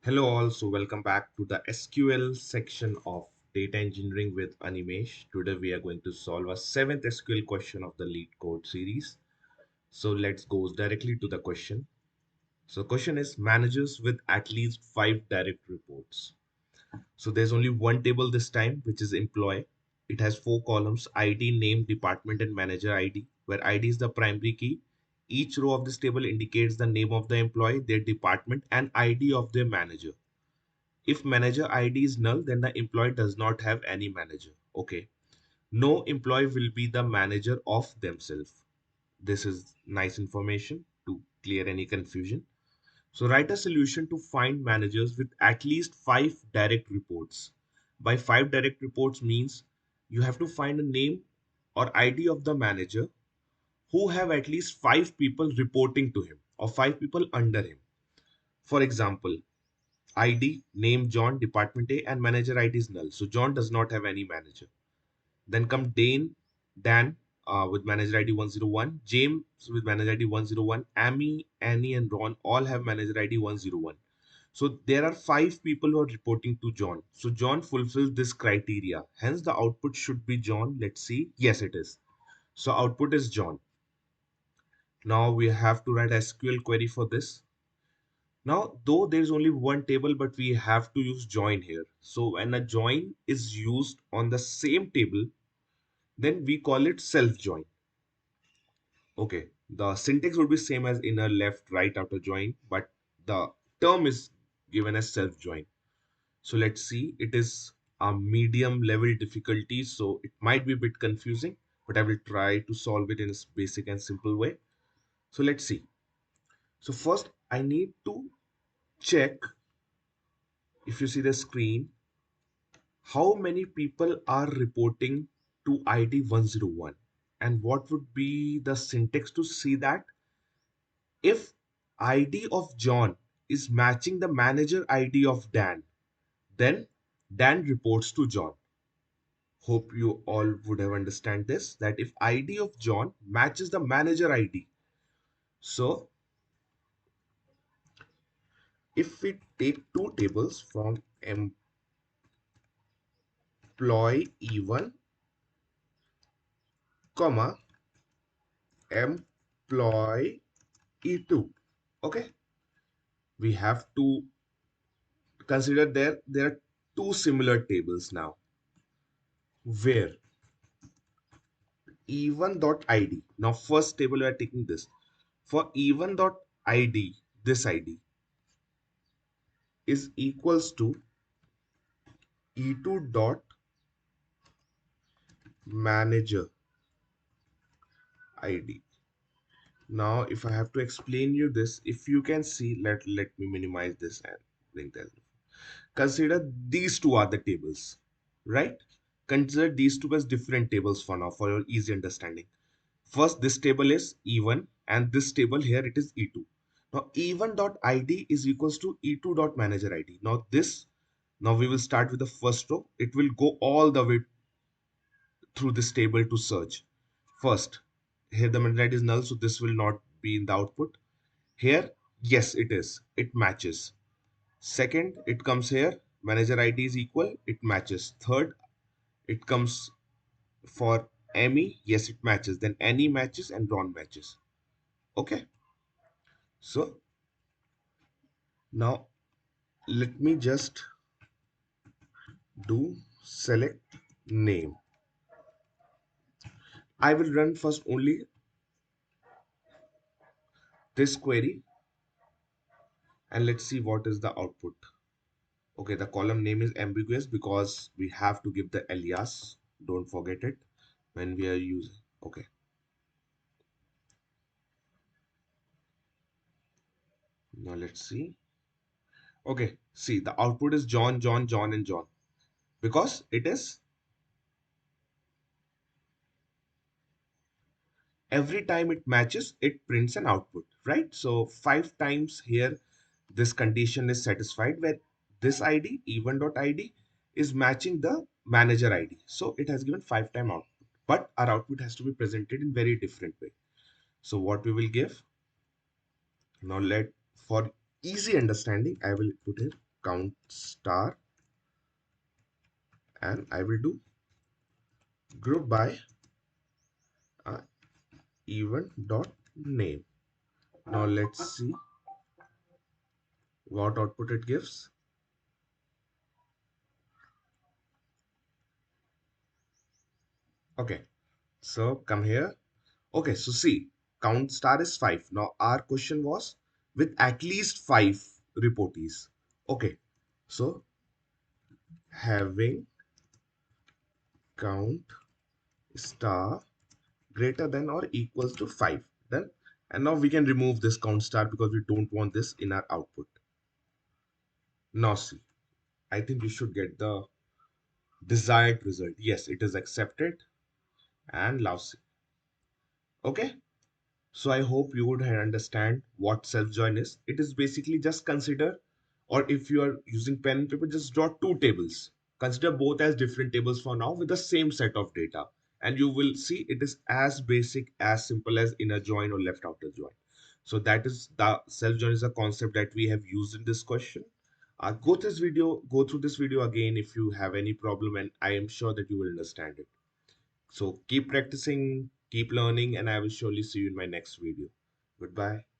Hello all, so welcome back to the SQL section of data engineering with Animesh. Today we are going to solve a seventh SQL question of the LeetCode series. So let's go directly to the question. So the question is managers with at least 5 direct reports. So there's only one table this time, which is employee. It has 4 columns: ID, name, department, and manager ID, where ID is the primary key. Each row of this table indicates the name of the employee, their department, and ID of their manager. If manager ID is null, then the employee does not have any manager. Okay. No employee will be the manager of themselves. This is nice information to clear any confusion. So write a solution to find managers with at least 5 direct reports. By 5 direct reports means you have to find a name or ID of the manager who have at least 5 people reporting to him or 5 people under him. For example, ID, name John, department A, and manager ID is null. So John does not have any manager. Then come Dan with manager ID 101, James with manager ID 101, Amy, Annie, and Ron all have manager ID 101. So there are 5 people who are reporting to John. So John fulfills this criteria. Hence the output should be John. Let's see. Yes, it is. So output is John. Now we have to write SQL query for this. Now, though there is only one table, but we have to use join here. So when a join is used on the same table, then we call it self join. Okay, the syntax would be same as inner, left, right after join, but the term is given as self join. So let's see, it is a medium level difficulty, so it might be a bit confusing, but I will try to solve it in a basic and simple way. So let's see. So first, I need to check, if you see the screen, how many people are reporting to ID 101, and what would be the syntax to see that? If ID of John is matching the manager ID of Dan, then Dan reports to John. Hope you all would have understand this, that if ID of John matches the manager ID, so if we take two tables from employee E1 comma employee E2, okay, we have to consider there are two similar tables now, where e1.id, now first table we are taking this, for e1.id, this id is equals to e2.manager id. Now if I have to explain you this, if you can see, let me minimize this and bring that. Consider these two are the tables, right? Consider these two as different tables for now for your easy understanding. First, this table is E1 and this table here it is E2. Now E1.id is equals to E2.managerID. Now we will start with the first row. It will go all the way through this table to search. First, here the manager ID is null, so this will not be in the output. Here, yes, it is. It matches. Second, it comes here. Manager ID is equal. It matches. Third, it comes for Amy. Yes, it matches. Then Annie matches and Ron matches. Okay. So now let me just do select name. I will run first only this query and let's see what is the output. Okay, the column name is ambiguous because we have to give the alias. Don't forget it when we are using. Okay. Now let's see. Okay, see the output is John, John, John, and John because it is every time it matches, it prints an output, right? So 5 times here, this condition is satisfied where this ID, even.id, is matching the manager ID. So it has given 5 time output, but our output has to be presented in very different way. So what we will give now, for easy understanding, I will put here count star, and I will do group by uh, event dot name. Now let's see what output it gives. Okay, so come here. Okay, so see, count star is 5. Now our question was with at least 5 reportees. Okay, so having count star greater than or equals to 5. Then, and now we can remove this count star because we don't want this in our output. Now see, I think you should get the desired result. Yes, it is accepted and lousy. Okay. So I hope you would understand what self-join is. It is basically just consider, or if you are using pen and paper, just draw two tables. Consider both as different tables for now with the same set of data. And you will see it is as basic, as simple as inner join or left outer join. So that is the self-join is a concept that we have used in this question. Go through this video again if you have any problem, and I am sure that you will understand it. So keep practicing, keep learning, and I will surely see you in my next video. Goodbye.